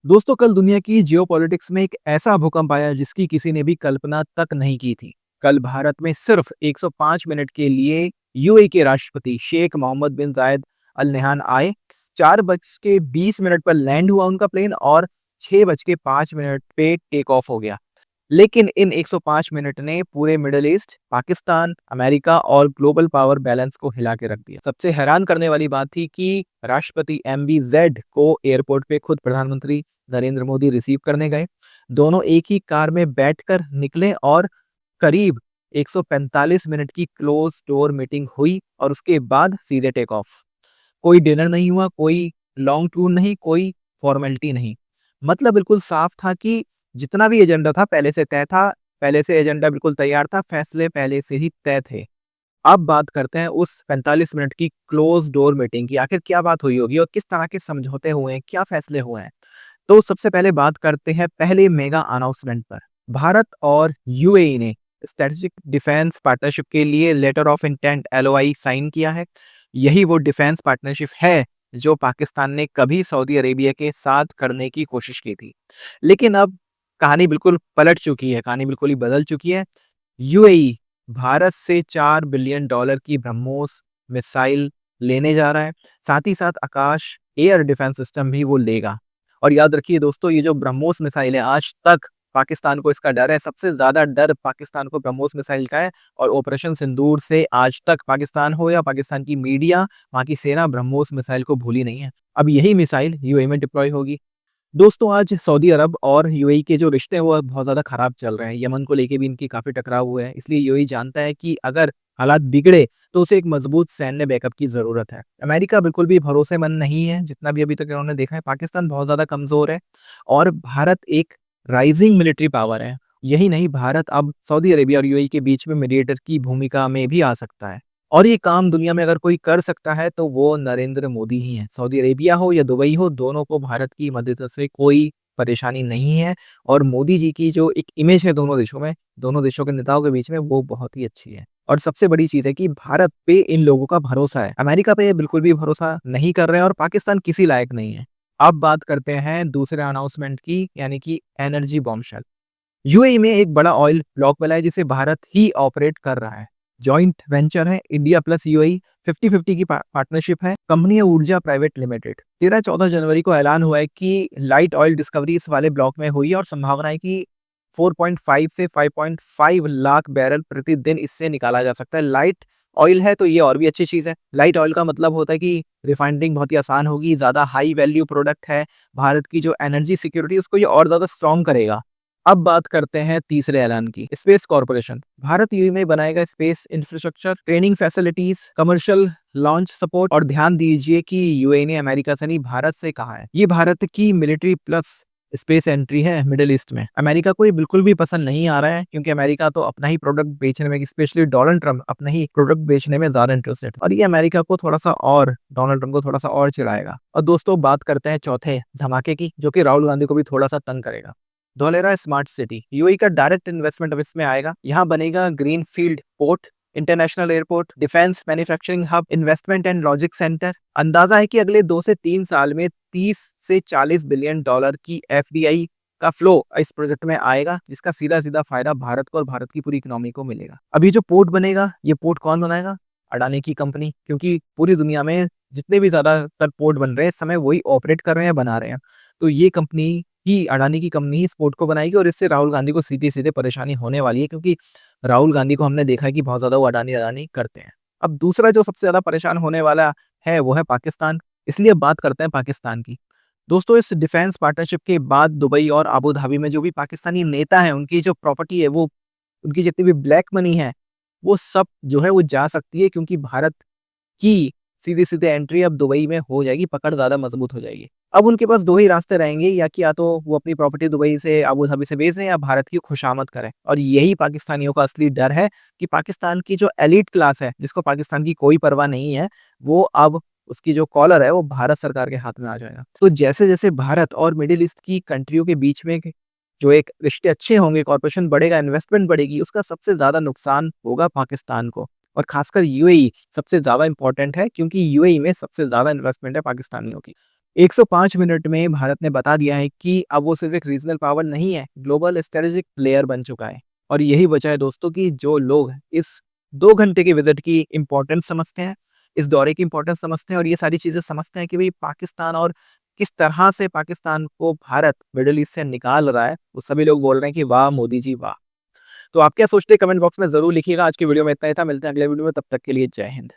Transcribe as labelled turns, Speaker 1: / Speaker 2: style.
Speaker 1: दोस्तों, कल दुनिया की जियोपॉलिटिक्स में एक ऐसा भूकंप आया जिसकी किसी ने भी कल्पना तक नहीं की थी। कल भारत में सिर्फ 105 मिनट के लिए यूएई के राष्ट्रपति शेख मोहम्मद बिन जायद अल नहयान आए। 4 बज के 20 मिनट पर लैंड हुआ उनका प्लेन और 6 बज के 5 मिनट पे टेक ऑफ हो गया। लेकिन इन 105 मिनट ने पूरे मिडिल ईस्ट, पाकिस्तान, अमेरिका और ग्लोबल पावर बैलेंस को हिला के रख दिया। सबसे हैरान करने वाली बात थी कि राष्ट्रपति MBZ को एयरपोर्ट पे खुद प्रधानमंत्री नरेंद्र मोदी रिसीव करने गए। दोनों एक ही कार में बैठकर निकले और करीब 145 मिनट की क्लोज डोर मीटिंग हुई और उसके बाद सीधे टेक ऑफ। कोई डिनर नहीं हुआ, कोई लॉन्ग टूर नहीं, कोई फॉर्मेलिटी नहीं। मतलब बिल्कुल साफ था कि जितना भी एजेंडा था पहले से तय था, पहले से एजेंडा बिल्कुल तैयार था, फैसले पहले से ही तय थे। अब बात करते हैं उस 45 मिनट की क्लोज डोर मीटिंग की। आखिर क्या बात हुई होगी और किस तरह के समझौते हुए हैं, क्या फैसले हुए हैं। तो सबसे पहले बात करते हैं पहले मेगा अनाउंसमेंट पर। भारत और यूएई ने स्ट्रेटेजिक डिफेंस पार्टनरशिप के लिए letter of intent LOI sign किया है। यही वो डिफेंस पार्टनरशिप है जो पाकिस्तान ने कभी सऊदी अरेबिया के साथ करने की कोशिश की थी। लेकिन अब कहानी बिल्कुल पलट चुकी है, कहानी बिल्कुल ही बदल चुकी है। यूएई भारत से $4 बिलियन की ब्रह्मोस मिसाइल लेने जा रहा है। साथ ही साथ आकाश एयर डिफेंस सिस्टम भी वो लेगा। और याद रखिए दोस्तों, ये जो ब्रह्मोस मिसाइल है, आज तक पाकिस्तान को इसका डर है। सबसे ज्यादा डर पाकिस्तान को ब्रह्मोस मिसाइल का है। और ऑपरेशन सिंदूर से आज तक पाकिस्तान हो या पाकिस्तान की मीडिया, वहां की सेना ब्रह्मोस मिसाइल को भूली नहीं है। अब यही मिसाइल यूएई में डिप्लॉय होगी। दोस्तों, आज सऊदी अरब और यूएई के जो रिश्ते हैं वो बहुत ज़्यादा खराब चल रहे हैं। यमन को लेके भी इनकी काफ़ी टकराव हुआ है। इसलिए यूएई जानता है कि अगर हालात बिगड़े तो उसे एक मजबूत सैन्य बैकअप की ज़रूरत है। अमेरिका बिल्कुल भी भरोसेमंद नहीं है, जितना भी अभी तक इन्होंने देखा है। पाकिस्तान बहुत ज़्यादा कमज़ोर है और भारत एक राइजिंग मिलिट्री पावर है। यही नहीं, भारत अब सऊदी अरेबिया और यूएई के बीच में मीडिएटर की भूमिका में भी आ सकता है। और ये काम दुनिया में अगर कोई कर सकता है तो वो नरेंद्र मोदी ही हैं। सऊदी अरेबिया हो या दुबई हो, दोनों को भारत की मदद से कोई परेशानी नहीं है। और मोदी जी की जो एक इमेज है दोनों देशों में, दोनों देशों के नेताओं के बीच में, वो बहुत ही अच्छी है। और सबसे बड़ी चीज़ है कि भारत पे इन लोगों का भरोसा है। अमेरिका पे बिल्कुल भी भरोसा नहीं कर रहे हैं और पाकिस्तान किसी लायक नहीं है। अब बात करते हैं दूसरे अनाउंसमेंट की, यानी कि एनर्जी बॉम्बशेल। यूएई में एक बड़ा ऑयल ब्लॉक बना है जिसे भारत ही ऑपरेट कर रहा है। जॉइंट वेंचर है, इंडिया प्लस यूएई 50-50 की पार्टनरशिप है। कंपनी है ऊर्जा प्राइवेट लिमिटेड। 13-14 जनवरी को ऐलान हुआ है कि लाइट ऑयल डिस्कवरी इस वाले ब्लॉक में हुई है और संभावना है कि 4.5 से 5.5 लाख बैरल प्रतिदिन इससे निकाला जा सकता है। लाइट ऑयल है तो ये और भी अच्छी चीज है। लाइट ऑयल का मतलब होता है कि रिफाइनिंग बहुत ही आसान होगी, ज्यादा हाई वैल्यू प्रोडक्ट है। भारत की जो एनर्जी सिक्योरिटी उसको ये और ज्यादा स्ट्रॉन्ग करेगा। अब बात करते हैं तीसरे ऐलान की। स्पेस कॉर्पोरेशन भारत यूएई में बनाएगा space infrastructure, training facilities, commercial launch support. और ध्यान दीजिए कि यूएई ने अमेरिका से नहीं, भारत से कहा है। ये भारत की मिलिट्री प्लस स्पेस एंट्री है मिडिल ईस्ट में। अमेरिका को ये बिल्कुल भी पसंद नहीं आ रहा है क्योंकि अमेरिका तो अपना ही प्रोडक्ट बेचने में, स्पेशली डोनाल्ड ट्रंप अपना ही प्रोडक्ट बेचने में ज्यादा इंटरेस्टेड है और ये अमेरिका को थोड़ा सा और, डोनाल्ड ट्रंप को थोड़ा सा और चिढ़ाएगा। और दोस्तों, बात करते हैं चौथे धमाके की, जो कि राहुल गांधी को भी थोड़ा सा तंग करेगा। धोलेरा स्मार्ट सिटी यूएई का डायरेक्ट इन्वेस्टमेंट अब इसमें आएगा। यहाँ बनेगा green field port, international airport, defence manufacturing hub, investment and logic centre. अंदाजा है कि अगले 2 से 3 साल में 30 से $40 बिलियन की एफडीआई का फ्लो इस प्रोजेक्ट में आएगा, जिसका सीधा सीधा फायदा भारत को और भारत की पूरी इकोनॉमी को मिलेगा। अभी जो पोर्ट बनेगा, ये पोर्ट कौन बनाएगा? अडानी की कंपनी, क्योंकि पूरी दुनिया में जितने भी ज्यादातर पोर्ट बन रहे हैं इस समय वही ऑपरेट कर रहे हैं, बना रहे हैं। तो ये कंपनी ही, अडानी की कंपनी ही इस पोर्ट को बनाएगी और इससे राहुल गांधी को सीधे सीधे परेशानी होने वाली है, क्योंकि राहुल गांधी को हमने देखा है कि बहुत ज्यादा वो अडानी अडानी करते हैं। अब दूसरा जो सबसे ज्यादा परेशान होने वाला है वो है पाकिस्तान। इसलिए बात करते हैं पाकिस्तान की। दोस्तों, इस डिफेंस पार्टनरशिप के बाद दुबई और अबू धाबी में जो भी पाकिस्तानी नेता हैं, उनकी जो प्रॉपर्टी है, वो उनकी जितनी भी ब्लैक मनी है, वो सब जो है वो जा सकती है, क्योंकि भारत की सीधे सीधे एंट्री अब दुबई में हो जाएगी, पकड़ ज्यादा मजबूत हो जाएगी। अब उनके पास दो ही रास्ते रहेंगे, या तो वो अपनी प्रॉपर्टी दुबई से, अबू धाबी से बेच दें या भारत की खुशामद करें। और यही पाकिस्तानियों का असली डर है कि पाकिस्तान की जो एलिट क्लास है, जिसको पाकिस्तान की कोई परवाह नहीं है, वो अब उसकी जो कॉलर है वो भारत सरकार के हाथ में आ जाएगा। तो जैसे जैसे भारत और मिडिल ईस्ट की कंट्रियों के बीच में जो एक रिश्ते अच्छे होंगे, कॉर्पोरेशन बढ़ेगा, इन्वेस्टमेंट बढ़ेगी, उसका सबसे ज्यादा नुकसान होगा पाकिस्तान को। और खासकर यूएई सबसे ज्यादा इंपॉर्टेंट है, क्योंकि यूएई में सबसे ज्यादा इन्वेस्टमेंट है पाकिस्तानियों की। 105 मिनट में भारत ने बता दिया है कि अब वो सिर्फ एक रीजनल पावर नहीं है, ग्लोबल स्ट्रेटेजिक प्लेयर बन चुका है। और यही वजह है दोस्तों कि जो लोग इस 2 घंटे की विजिट की इम्पोर्टेंस समझते हैं, इस दौरे की इम्पोर्टेंस समझते हैं और ये सारी चीज़ें समझते हैं कि भई पाकिस्तान और किस तरह से पाकिस्तान को भारत मिडल ईस्ट से निकाल रहा है, वो सभी लोग बोल रहे हैं कि वाह मोदी जी वाह! तो आप क्या सोचते हैं कमेंट बॉक्स में ज़रूर लिखिएगा। आज की वीडियो में इतना ही था, मिलते हैं अगले वीडियो में, तब तक के लिए जय हिंद।